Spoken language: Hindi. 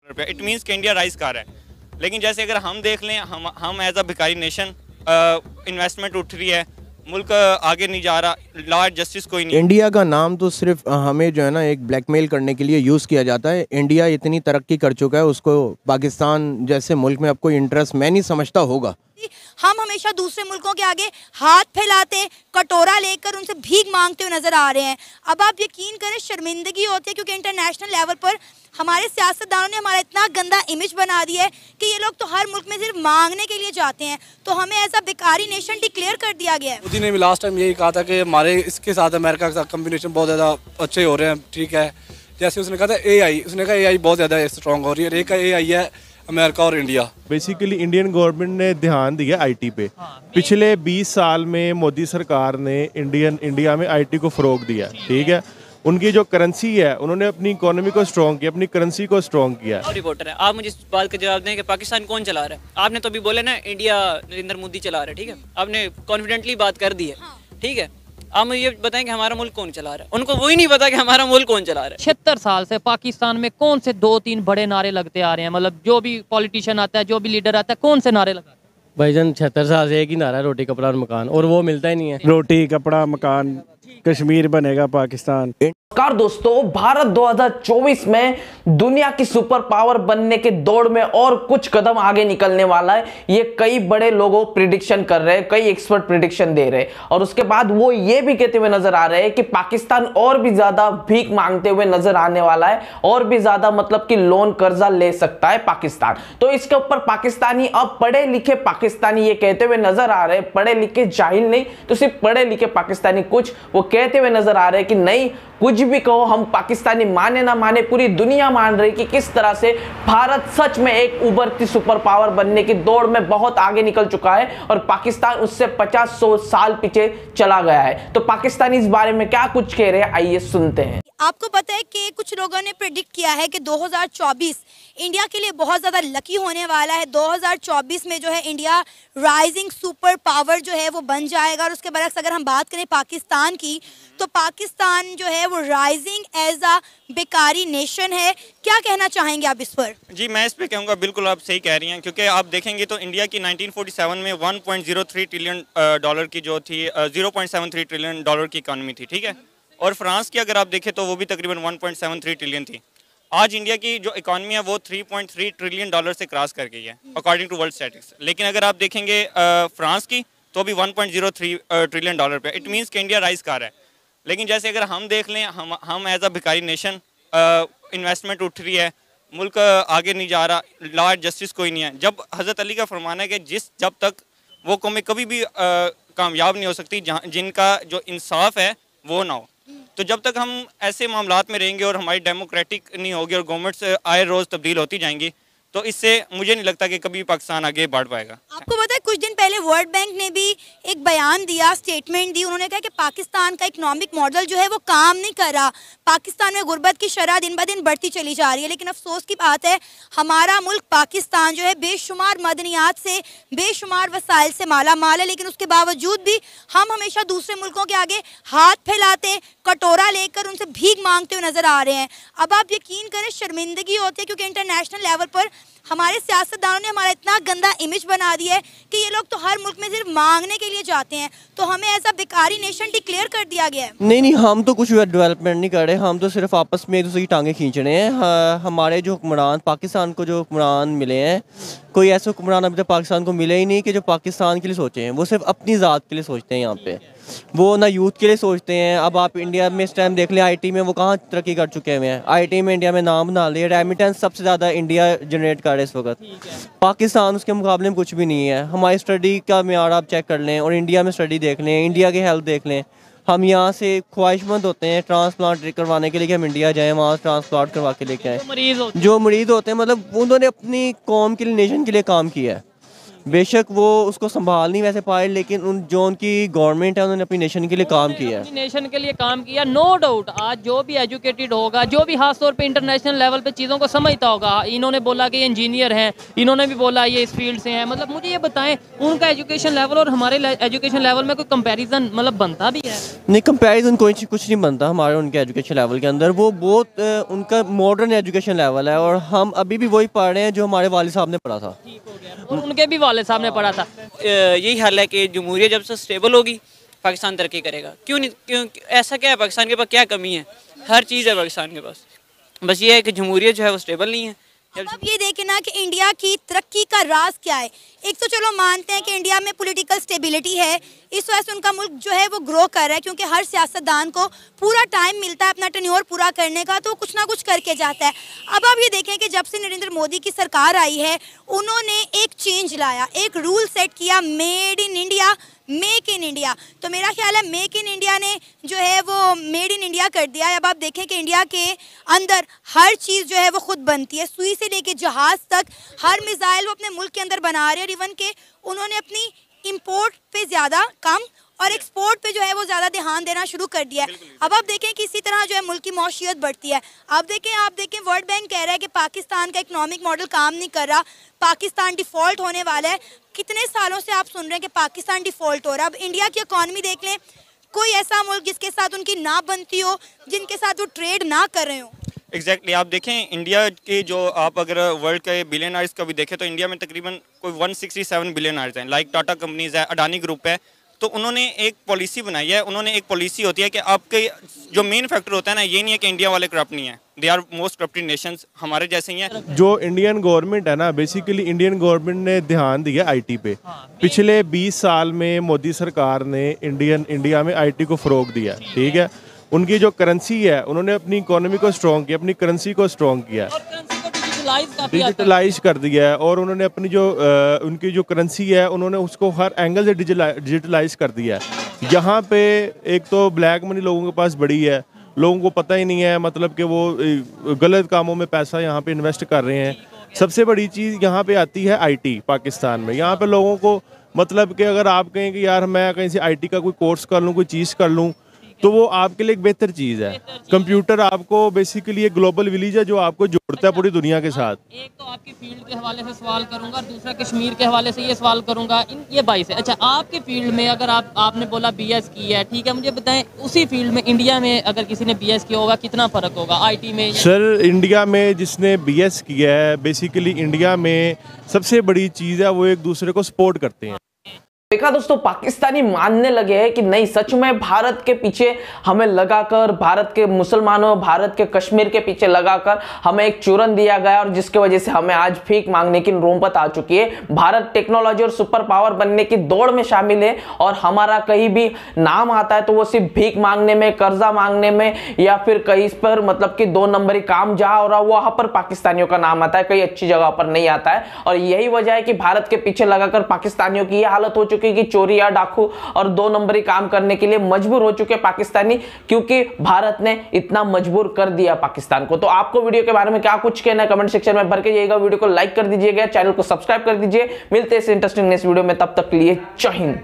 रुपया, इट मीन्स कि इंडिया राइज कर रहा है। लेकिन जैसे अगर हम देख लें, हम एज अ भिखारी नेशन, इन्वेस्टमेंट उठ रही है, मुल्क आगे नहीं जा रहा, लॉ एंड जस्टिस कोई नहीं। इंडिया का नाम तो सिर्फ हमें जो है ना एक ब्लैकमेल करने के लिए यूज़ किया जाता है। इंडिया इतनी तरक्की कर चुका है, उसको पाकिस्तान जैसे मुल्क में अब कोई इंटरेस्ट मैं नहीं समझता होगा। हम हमेशा दूसरे मुल्कों के आगे हाथ फैलाते, कटोरा लेकर उनसे भीख मांगते हुए नजर आ रहे हैं। अब आप यकीन करें, शर्मिंदगी होती है, क्योंकि इंटरनेशनल लेवल पर हमारे सियासतदानों ने हमारा इतना गंदा इमेज बना दिया है कि ये लोग तो हर मुल्क में सिर्फ मांगने के लिए जाते हैं, तो हमें ऐसा भिखारी नेशन डिक्लेयर कर दिया गया है। मोदी ने भी लास्ट टाइम यही कहा था कि हमारे इसके साथ अमेरिका के साथ कम्बिनेशन बहुत ज़्यादा अच्छे हो रहे हैं, ठीक है। जैसे उसने कहा था AI, उसने कहा AI बहुत ज़्यादा स्ट्रॉन्ग हो रही है, और एक का AI है अमेरिका और इंडिया। बेसिकली इंडियन गवर्नमेंट ने ध्यान दिया IT पे। पिछले 20 साल में मोदी सरकार ने इंडिया में IT को फ़रोग दिया, ठीक है। उनकी जो करेंसी है, उन्होंने अपनी इकोनॉमी को स्ट्रॉन्ग किया, अपनी करेंसी को स्ट्रॉन्ग किया। रिपोर्टर है, आप मुझे इस बात का जवाब दें कि पाकिस्तान कौन चला रहा है। आपने तो अभी बोला ना इंडिया नरेंद्र मोदी चला रहा है, ठीक है, आपने कॉन्फिडेंटली बात कर दी है, ठीक है। आप मुझे ये बताएं कि हमारा मुल्क कौन चला रहा है। उनको वही नहीं पता कि हमारा मुल्क कौन चला रहा है। 76 साल से पाकिस्तान में कौन से 2-3 बड़े नारे लगते आ रहे हैं, मतलब जो भी पॉलिटिशियन आता है, जो भी लीडर आता है, कौन से नारे लगाते हैं? भाईजान 76 साल से एक ही नारा है, रोटी कपड़ा और मकान, और वो मिलता ही नहीं है। रोटी कपड़ा मकान, कश्मीर बनेगा पाकिस्तान। नमस्कार दोस्तों, भारत 2024 में दुनिया की सुपर पावर बनने के दौड़ में और कुछ कदम आगे निकलने वाला है। ये कई बड़े लोगों प्रिडिक्शन कर रहे हैं, कई एक्सपर्ट प्रिडिक्शन दे रहे हैं, और उसके बाद वो ये भी कहते हुए नजर आ रहे हैं कि पाकिस्तान और भी ज्यादा भीख मांगते हुए नजर आने वाला है, और भी ज्यादा मतलब कि लोन कर्जा ले सकता है पाकिस्तान। तो इसके ऊपर पाकिस्तानी, अब पढ़े लिखे पाकिस्तानी ये कहते हुए नजर आ रहे हैं, पढ़े लिखे जाहिल नहीं, तो सिर्फ पढ़े लिखे पाकिस्तानी कुछ वो कहते हुए नजर आ रहे हैं कि नहीं, कुछ भी कहो, हम पाकिस्तानी माने ना माने, पूरी दुनिया मान रही कि किस तरह से भारत सच में एक उभरती सुपर पावर बनने की दौड़ में बहुत आगे निकल चुका है, और पाकिस्तान उससे 50-100 साल पीछे चला गया है। तो पाकिस्तानी इस बारे में क्या कुछ कह रहे हैं, आइए सुनते हैं। आपको पता है कि कुछ लोगों ने प्रेडिक्ट किया है कि 2024 इंडिया के लिए बहुत ज़्यादा लकी होने वाला है। 2024 में जो है इंडिया राइजिंग सुपर पावर जो है वो बन जाएगा। और उसके बरक्स अगर हम बात करें पाकिस्तान की, तो पाकिस्तान जो है वो राइजिंग एज अ बेकारी नेशन है। क्या कहना चाहेंगे आप इस पर? जी, मैं इस पे कहूँगा, बिल्कुल आप सही कह रही हैं, क्योंकि आप देखेंगे तो इंडिया की 1947 में 1.03 ट्रिलियन डॉलर की जो थी, 0.73 ट्रिलियन डॉलर की इकानमी थी, ठीक है। और फ्रांस की अगर आप देखें तो वो भी तकरीबन 1.73 ट्रिलियन थी। आज इंडिया की जो इकॉनमी है वो 3.3 ट्रिलियन डॉलर से क्रॉस कर गई है अकॉर्डिंग टू वर्ल्ड स्टैटिस्टिक्स। लेकिन अगर आप देखेंगे फ्रांस की, तो भी 1.03 ट्रिलियन डॉलर पे, इट मीन्स कि इंडिया राइज कर रहा है। लेकिन जैसे अगर हम देख लें, हम एज अ भिखारी नेशन, इन्वेस्टमेंट उठ रही है, मुल्क आगे नहीं जा रहा, लॉ एंड जस्टिस कोई नहीं है। जब हज़रत अली का फरमाना है कि जब तक वो कौमें कभी भी कामयाब नहीं हो सकती जिनका जो इंसाफ है वो ना हो, तो जब तक हम ऐसे मामलात में रहेंगे और हमारी डेमोक्रेटिक नहीं होगी और गवर्नमेंट्स आए रोज़ तब्दील होती जाएंगी, तो इससे मुझे नहीं लगता कि कभी पाकिस्तान आगे बढ़ पाएगा। आपको पता है कुछ दिन पहले वर्ल्ड बैंक ने भी एक बयान दिया, स्टेटमेंट दी। उन्होंने कहा कि पाकिस्तान का इकोनॉमिक मॉडल जो है वो काम नहीं कर रहा। पाकिस्तान में गुर्बत की शरह दिन ब दिन बढ़ती चली जा रही है। लेकिन अफसोस की बात है, हमारा मुल्क पाकिस्तान जो है बेशुमार मदनियात से, बेशुमार वसाइल से माला माल है, लेकिन उसके बावजूद भी हम हमेशा दूसरे मुल्कों के आगे हाथ फैलाते, कटोरा लेकर उनसे भीख मांगते हुए नजर आ रहे हैं। अब आप यकीन करें, शर्मिंदगी होती है, क्योंकि इंटरनेशनल लेवल पर हमारे सियासतदानों ने हमारा इतना गंदा इमेज बना दिया है कि ये लोग तो हर मुल्क में सिर्फ मांगने के लिए जाते हैं, तो हमें ऐसा बेकारी नेशन डिक्लेयर कर दिया गया है। नहीं, हम तो कुछ डेवलपमेंट नहीं कर रहे, हम तो सिर्फ आपस में एक दूसरे की टांगें खींच रहे हैं। हमारे जो हुक्मरान, पाकिस्तान को जो हुक्मरान मिले हैं, कोई ऐसे हुक्मरान अभी तक पाकिस्तान को मिले ही नहीं कि जो पाकिस्तान के लिए सोचे हैं। वो सिर्फ अपनी ज़ात के लिए सोचते हैं। यहाँ पे वो ना यूथ के लिए सोचते हैं। अब आप इंडिया में इस टाइम देख लें, IT में वो कहाँ तरक्की कर चुके हैं। IT में इंडिया में नाम बना लिया, रेमिटेंस सबसे ज़्यादा इंडिया जनरेट कर रहा है इस वक्त। पाकिस्तान उसके मुकाबले में कुछ भी नहीं है। हमारी स्टडी का मेयार आप चेक कर लें और इंडिया में स्टडी देख लें, इंडिया की हेल्थ देख लें। हम यहाँ से ख्वाहिशमंद होते हैं ट्रांसप्लांट करवाने के लिए कि हम इंडिया जाएँ, वहाँ ट्रांसप्लांट करवा के लेके आएँ। जो मरीज़ होते हैं, मतलब उन्होंने अपनी कौम के लिए, नेशन के लिए काम किया है। बेशक वो उसको संभाल नहीं वैसे पाए, लेकिन जो उनकी गवर्नमेंट है उन्होंने अपनी नेशन के लिए काम किया है। अपनी नेशन के लिए काम किया, नो डाउट। आज जो भी एजुकेटेड होगा, जो भी खास तौर पे इंटरनेशनल लेवल पे चीज़ों को समझता होगा, इन्होंने बोला कि ये इंजीनियर हैं, इन्होंने भी बोला ये इस फील्ड से हैं, मतलब मुझे ये बताएं उनका एजुकेशन लेवल और हमारे एजुकेशन लेवल में कोई कंपेरिजन मतलब बनता भी है? नहीं, कंपेरिजन कुछ नहीं बनता हमारे उनके एजुकेशन लेवल के अंदर। वो बहुत उनका मॉडर्न एजुकेशन लेवल है और हम अभी भी वही पढ़ रहे हैं जो हमारे वालिद साहब ने पढ़ा था। उनके भी वालिद साहब ने पढ़ा था। यही हाल है कि जमहूरियत जब से स्टेबल होगी पाकिस्तान तरक्की करेगा। क्यों नहीं, क्यों ऐसा क्या है, पाकिस्तान के पास क्या कमी है? हर चीज़ है पाकिस्तान के पास, बस ये है कि जमहूरियत जो है वो स्टेबल नहीं है। अब आप ये देखें ना कि इंडिया की तरक्की का राज क्या है। एक तो चलो मानते हैं कि इंडिया में पॉलिटिकल स्टेबिलिटी है, इस वजह से उनका मुल्क जो है वो ग्रो कर रहा है, क्योंकि हर सियासतदान को पूरा टाइम मिलता है अपना टेन्योर पूरा करने का, तो कुछ ना कुछ करके जाता है। अब आप ये देखें कि जब से नरेंद्र मोदी की सरकार आई है, उन्होंने एक चेंज लाया, एक रूल सेट किया, made in India, make in India. तो मेरा ख्याल है मेक इन इंडिया ने जो है वो मेड इन इंडिया कर दिया है। अब आप देखें कि इंडिया के अंदर हर चीज़ जो है वो खुद बनती है, सुई से लेके जहाज़ तक, हर मिसाइल वो अपने मुल्क के अंदर बना रहे हैं। और इवन के उन्होंने अपनी इंपोर्ट पे ज़्यादा कम और एक्सपोर्ट पे जो है वो ज़्यादा ध्यान देना शुरू कर दिया है। अब आप देखें कि इसी तरह जो है मुल्क की मौशियत बढ़ती है। आप देखें वर्ल्ड बैंक कह रहा है कि पाकिस्तान का इकोनॉमिक मॉडल काम नहीं कर रहा, पाकिस्तान डिफ़ॉल्ट होने वाला है। कितने सालों से आप सुन रहे हैं कि पाकिस्तान डिफ़ॉल्ट हो रहा है। अब इंडिया की इकॉनमी देख लें, कोई ऐसा मुल्क जिसके साथ उनकी ना बनती हो, जिनके साथ वो ट्रेड ना कर रहे हो। एग्जैक्टली आप देखें इंडिया के जो आप अगर वर्ल्ड के बिलियनर्स का भी देखें तो इंडिया में तकरीबन कोई 167 बिलियनर्स हैं। लाइक टाटा कंपनीज है, अडानी ग्रुप है। तो उन्होंने एक पॉलिसी बनाई है, उन्होंने एक पॉलिसी होती है कि आपके जो मेन फैक्टर होता है ना, ये नहीं है कि इंडिया वाले करप्ट नहीं है, they are most corrupted nations, हमारे जैसे ही हैं। जो इंडियन गवर्नमेंट है ना, बेसिकली इंडियन गवर्नमेंट ने ध्यान दिया आईटी पे। पिछले 20 साल में मोदी सरकार ने इंडिया में आईटी को फ़रोग दिया, ठीक है। उनकी जो करेंसी है, उन्होंने अपनी इकोनॉमी को स्ट्रॉन्ग किया, अपनी करेंसी को स्ट्रॉन्ग किया, डिजिटलाइज कर दिया है। और उन्होंने अपनी जो उनकी जो करेंसी है, उन्होंने उसको हर एंगल से डिजिटलाइज कर दिया है। यहाँ पे एक तो ब्लैक मनी लोगों के पास बड़ी है, लोगों को पता ही नहीं है, मतलब कि वो गलत कामों में पैसा यहाँ पे इन्वेस्ट कर रहे हैं। सबसे बड़ी चीज़ यहाँ पे आती है आईटी पाकिस्तान में। यहाँ पे लोगों को मतलब कि अगर आप कहें कि यार मैं कहीं से आईटी का कोई कोर्स कर लूँ, कोई चीज़ कर लूँ, तो वो आपके लिए एक बेहतर चीज़ है। कंप्यूटर आपको बेसिकली एक ग्लोबल विलेज है जो आपको जोड़ता है पूरी दुनिया के साथ। एक तो आपकी फील्ड के हवाले से सवाल करूंगा और दूसरा कश्मीर के हवाले से ये सवाल करूंगा ये भाई से। अच्छा, आपकी फील्ड में अगर आपने बोला बीएस की है, ठीक है, मुझे बताएं उसी फील्ड में इंडिया में अगर किसी ने बीएस किया होगा कितना फ़र्क होगा आईटी में? सर, इंडिया में जिसने बीएस किया है, बेसिकली इंडिया में सबसे बड़ी चीज़ है वो एक दूसरे को सपोर्ट करते हैं। देखा दोस्तों, पाकिस्तानी मानने लगे हैं कि नहीं, सच में भारत के पीछे हमें लगाकर, भारत के मुसलमानों, भारत के कश्मीर के पीछे लगाकर हमें एक चूरन दिया गया और जिसकी वजह से हमें आज भीख मांगने की नौबत आ चुकी है। भारत टेक्नोलॉजी और सुपर पावर बनने की दौड़ में शामिल है और हमारा कहीं भी नाम आता है तो वो सिर्फ भीख मांगने में, कर्जा मांगने में या फिर कहीं पर मतलब कि 2 नंबरी काम जहां हो रहा है वहां पर पाकिस्तानियों का नाम आता है, कई अच्छी जगह पर नहीं आता है। और यही वजह है कि भारत के पीछे लगाकर पाकिस्तानियों की यह हालत हो चुकी कि चोरी या डाकू और 2 नंबरी काम करने के लिए मजबूर हो चुके पाकिस्तानी, क्योंकि भारत ने इतना मजबूर कर दिया पाकिस्तान को। तो आपको वीडियो के बारे में क्या कुछ कहना है कमेंट सेक्शन में भर के जाइएगा, वीडियो को लाइक कर दीजिएगा, चैनल को सब्सक्राइब कर दीजिए। मिलते हैं इस इंटरेस्टिंग नेक्स्ट वीडियो में, तब तक के लिए जय हिंद।